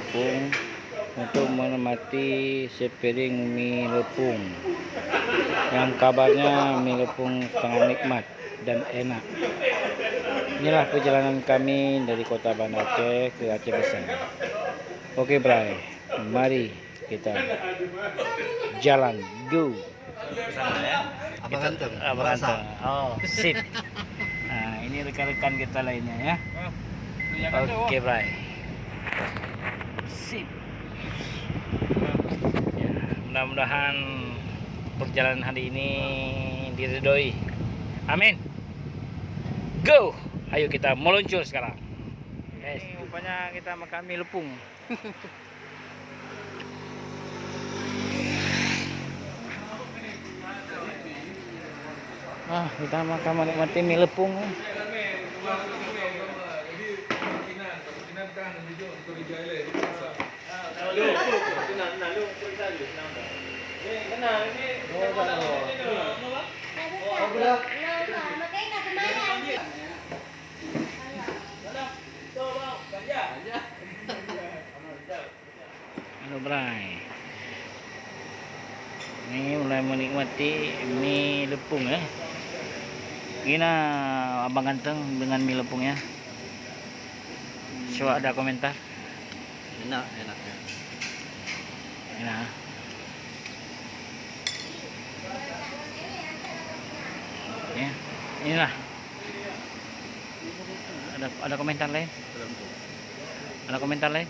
lepung untuk menikmati sepiring mie lepung yang kabarnya mie lepung sangat nikmat dan enak. Inilah perjalanan kami dari kota Banda Aceh ke Aceh Besar. Oke Bray, mari kita jalan, go bersama ya. Abang Ganteng. Abang Ganteng. Oh, sip. Nah, ini rekan-rekan kita lainnya ya. Oke Bray, sip. Ya, mudah-mudahan perjalanan hari ini diridhoi. Amin. Go. Ayo kita meluncur sekarang. Guys, rupanya kita makan mie lepung. Kita makan menikmati mie lepung. Halo Bray, ini mulai menikmati mie lepung ya. Gimana Abang Ganteng dengan mie lepungnya? Coba ada komentar. Enak, enak. Enak. Ya, inilah. Ada komentar lain? Ada komentar lain?